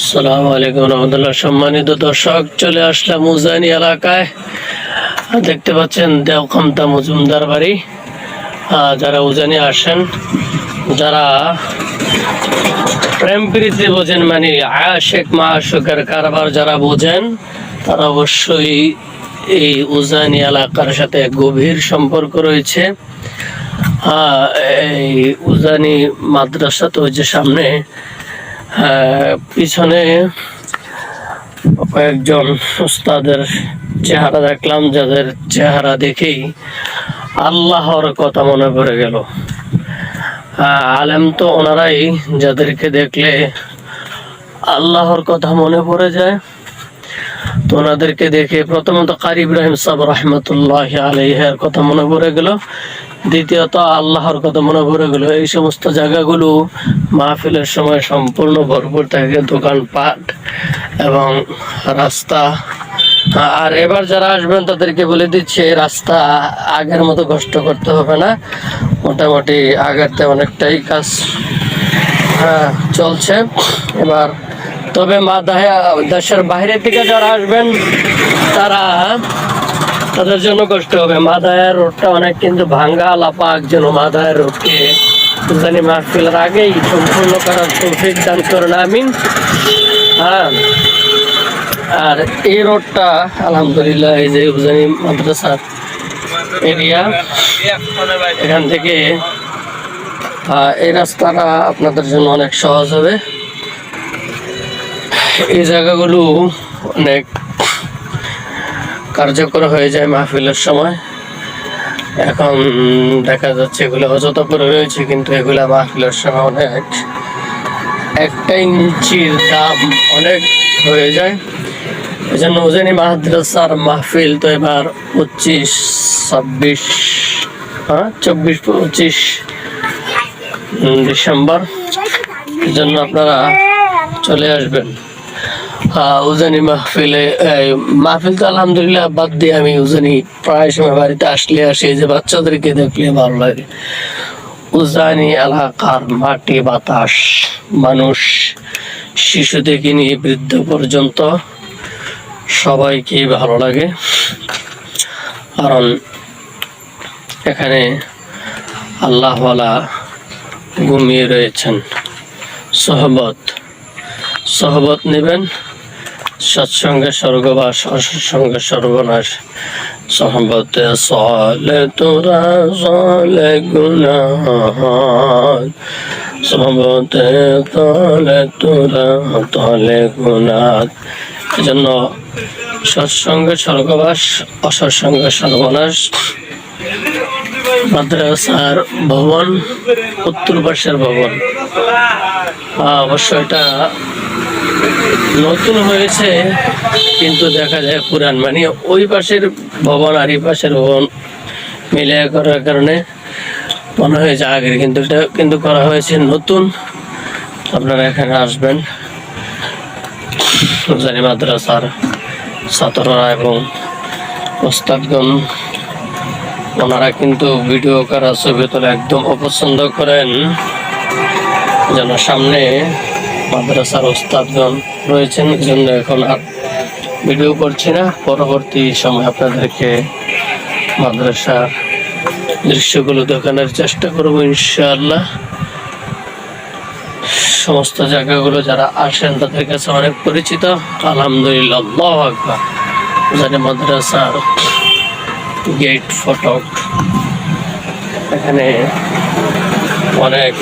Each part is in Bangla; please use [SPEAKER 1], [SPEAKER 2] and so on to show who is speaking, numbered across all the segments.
[SPEAKER 1] আসসালামু আলাইকুম রহমতুল্লাহ। সম্মানিত দর্শক, চলে আসলাম উজানি এলাকায়। দেখতে পাচ্ছেন দেওখামতা মজুমদার বাড়ি। যারা উজানি আসেন, যারা প্রেম প্রীতি বোঝেন, মানে আশেক মাশুকের কারবার যারা বোঝেন, তারা অবশ্যই এই উজানি এলাকার সাথে গভীর সম্পর্ক রয়েছে। এই উজানি মাদ্রাসা তো যে সামনে, পিছনে কয়েকজন উস্তাদের চেহারা দেখলাম, যাদের চেহারা দেখেই আল্লাহর কথা মনে পড়ে গেল। আলেম তো ওনারাই, যাদেরকে দেখলে আল্লাহর কথা মনে পড়ে যায়। তো ওনাদেরকে দেখে প্রথমত কারি ইব্রাহিম সাহেব রহমতুল্লাহ আলাইহির কথা মনে পড়ে গেল, দ্বিতীয়ত আল্লাহর কথা মনে পড়ে গেল। এই সমস্ত জায়গাগুলো মাহফিলের সময় সম্পূর্ণ ভরপুর থাকে, দোকানপাট এবং রাস্তা। আর এবার যারা আসবেন তাদেরকে বলে দিচ্ছে, রাস্তা আগের মতো কষ্ট করতে হবে না, মোটামুটি আগেরতে অনেকটাই কাজ চলছে এবার। তবে দেশের বাইরের থেকে যারা আসবেন তাদের জন্য কষ্ট হবে। মাদায়ের রোডটা অনেক কিন্তু ভাঙ্গা লাপাক, যেন মাদায়ের রোডকে উজানি মাহফিলের আগেই সম্পূর্ণ করার তৌফিক দান করেন, আমিন। আর এই রোডটা আলহামদুলিল্লাহ, এই যে উজানি মাদ্রাসার এরিয়া, এখান থেকে এই রাস্তাটা আপনাদের জন্য অনেক সহজ হবে। এই জায়গাগুলো অনেক কার্যকর হয়ে যায় মাহফিলের সময়। এখন দেখা যাচ্ছে এগুলো অযথা করে রয়েছে, কিন্তু এগুলা মাহফিলের সময় অনেক, একটা ইঞ্চির দাম অনেক হয়ে যায়। এই জন্য উজানি মাদ্রাসার মাহফিল তো এবার 24-25 ডিসেম্বর, এই জন্য আপনারা চলে আসবেন উজানি মাহফিলে। মাহফিল তো আলহামদুলিল্লাহ বাদ দিয়ে আমি উজানি প্রায় সময় বাড়িতে আসলে আসি, যে বাচ্চাদেরকে দেখলে ভালো লাগে। উজানি এলাকার মাটি, বাতাস, মানুষ, শিশু থেকে নিয়ে বৃদ্ধ পর্যন্ত সবাইকে ভালো লাগে, কারণ এখানে আল্লাহওয়ালা ঘুমিয়ে রয়েছেন। সহবত নেবেন, সৎসঙ্গে স্বর্গবাস, অসৎসঙ্গে সর্বনাশ। সহবতে সলে তোরা সলে গুনাহ, সহবতে তলে তোরা তলে গুনাহ। এজন্য সৎসঙ্গে স্বর্গবাস, অসৎসঙ্গে সর্বনাশ। মাদ্রাসার ভবন উত্তর পাশের ভবন, অবশ্য এটা নতুন হয়েছে, কিন্তু দেখা যায় পুরান, মানে ওই পাশের ভবন আর এই পাশের ভবন মিলে করার কারণে মনে হয়েছে আগের, কিন্তু এটা কিন্তু করা হয়েছে নতুন। আপনারা এখানে আসবেন, উজানি মাদ্রাসার ছাত্ররা এবং ওস্তাদগণ, ওনারা কিন্তু ভিডিও করা, ছবি তোলা একদম অপছন্দ করেন। যেন সামনে মাদ্রাসার ওস্তাদগণ রয়েছেন, এই জন্য এখন আর ভিডিও করছি না। পরবর্তী সময় আপনাদেরকে মাদ্রাসার দৃশ্যগুলো দেখানোর চেষ্টা করব ইনশাআল্লাহ। সমস্ত জায়গাগুলো যারা আসেন তাদের কাছে অনেক পরিচিত, আলহামদুলিল্লাহ। আল্লাহু আকবার। উজানি মাদ্রাসার গেট ফটক, এখানে অনেক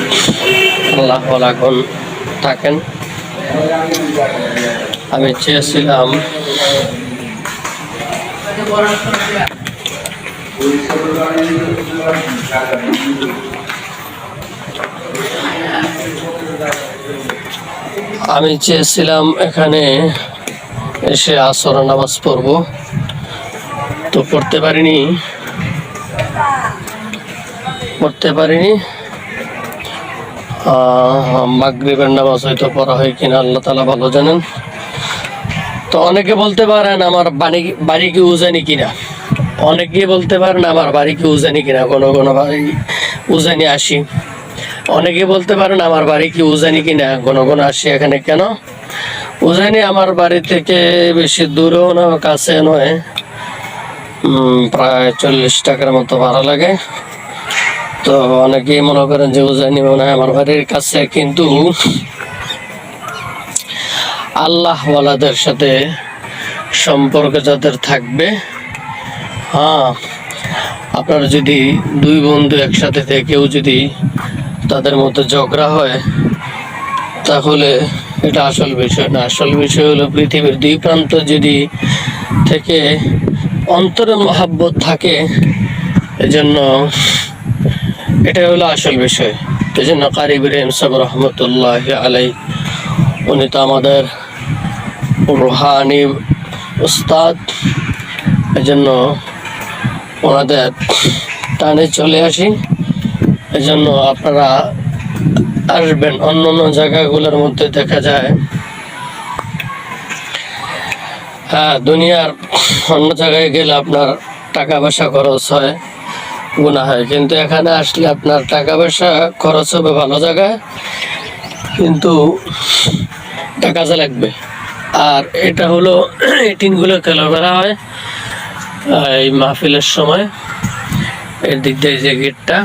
[SPEAKER 1] আল্লাহওয়ালাগণ থাকেন। আমি চেয়েছিলাম এখানে এসে আসর নামাজ পড়ব, তো পড়তে পারিনি। মাগরিবের নামাজ হয়তো পড়া হয় কিনা আল্লাহ তাআলা ভালো জানেন। তো অনেকে বলতে পারেন আমার বাড়ি কি উজানি কিনা, অনেকে বলতে পারেন আমার বাড়ি কি উজানি কিনা, কোনো বাড়ি উজানি আসি। অনেকে বলতে পারেন আমার বাড়ি কি উজানি কিনা, ঘন ঘন আসি এখানে কেন। উজানি আমার বাড়ি থেকে বেশি দূরেও না কাছে নয়, প্রায় 40 টাকার মতো ভাড়া লাগে। তো অনেকেই মনে করেন যে উজানি মনে হয় আমার বাড়ির কাছে, কিন্তু আল্লাহ ওয়ালাদের সাথে সম্পর্ক যাদের থাকবে, হ্যাঁ, আপনার যদি দুই বন্ধু একসাথে থেকেও যদি তাদের মধ্যে ঝগড়া হয়, তাহলে এটা আসল বিষয় না। আসল বিষয় হলো পৃথিবীর দুই প্রান্ত যদি থেকে অন্তরে মহাব্বত থাকে, এজন্য এটা হলো আসল বিষয়। এজন্য কারি ইব্রাহিম সাহেব রহমতুল্লাহ আলাই, উনি তো আমাদের রুহানি উস্তাদ, এজন্য ওনাদের টানে চলে আসি। এজন্য আপনারা আসবেন। অন্য অন্য জায়গাগুলোর মধ্যে দেখা যায়, হ্যাঁ, দুনিয়ার অন্য জায়গায় গেলে আপনার টাকা পয়সা খরচ হয়, গুনাহ হয়, কিন্তু এখানে আসলে আপনার টাকা পয়সা খরচ হবে ভালো জায়গায়, কিন্তু কাজে লাগবে। আর এটা হলো এই টিনগুলো খেলা করা হয় এই মাহফিলের সময়। এর দিক দিয়ে যে গেটটা,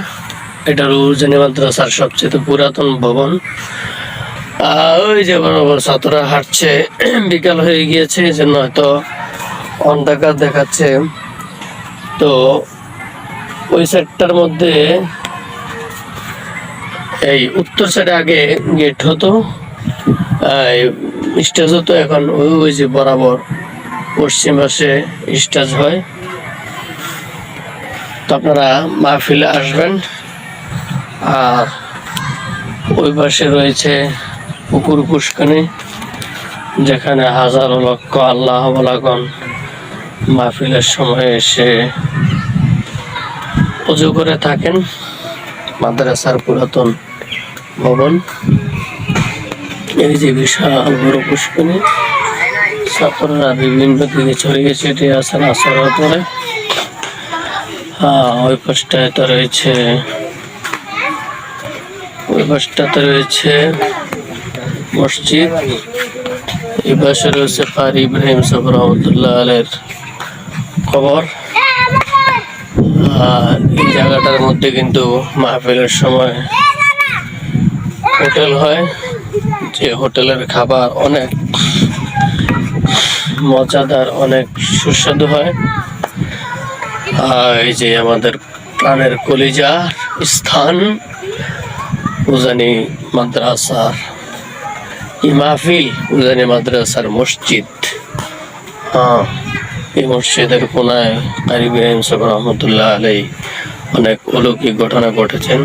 [SPEAKER 1] এটা উজানি মাদ্রাসার সবচেয়ে পুরাতন ভবন। ওই যে বরাবর ছাত্ররা হাঁটছে, বিকাল হয়ে গিয়েছে, এই জন্য হয়তো অন্ধকার দেখাচ্ছে। তো ওই সাইডটার মধ্যে এই উত্তর সাইডে আগে গেট হতো, স্টেজ হতো, এখন ওই যে বরাবর পশ্চিম পাশে স্টেজ হয়। তো আপনারা মাহফিলে আসবেন। আর ওই পাশে রয়েছে পুকুর পুষ্করণী, যেখানে হাজারো লক্ষ আল্লাহ ওয়ালাগণ মাহফিলের সময় এসে উজু করে থাকেন। মাদ্রাসার পুরাতন ভবন, এই যে বিশাল বড় পুষ্করণী, ছাত্ররা বিভিন্ন দিকে ছড়িয়ে ছিটিয়ে আছেন আসরের পরে। ওই পাশটাতে রয়েছে মসজিদ, এই পাশে রয়েছে কারি ইব্রাহিম সাহেব রহমতুল্লাহ আলাইহির কবর। আর এই জায়গাটার মধ্যে কিন্তু মাহফিলের সময় হোটেল হয়, যে হোটেলের খাবার অনেক মজাদার, অনেক সুস্বাদু হয়। এই যে আমাদের প্রাণের কলিজার স্থান উজানি মাদ্রাসার মাহফিল, উজানি মাদ্রাসার মসজিদ। এই মসজিদের কোনায় কারি ইব্রাহিম সাহেব রহমতুল্লাহ আলাইহি অনেক অলৌকিক ঘটনা ঘটেছেন।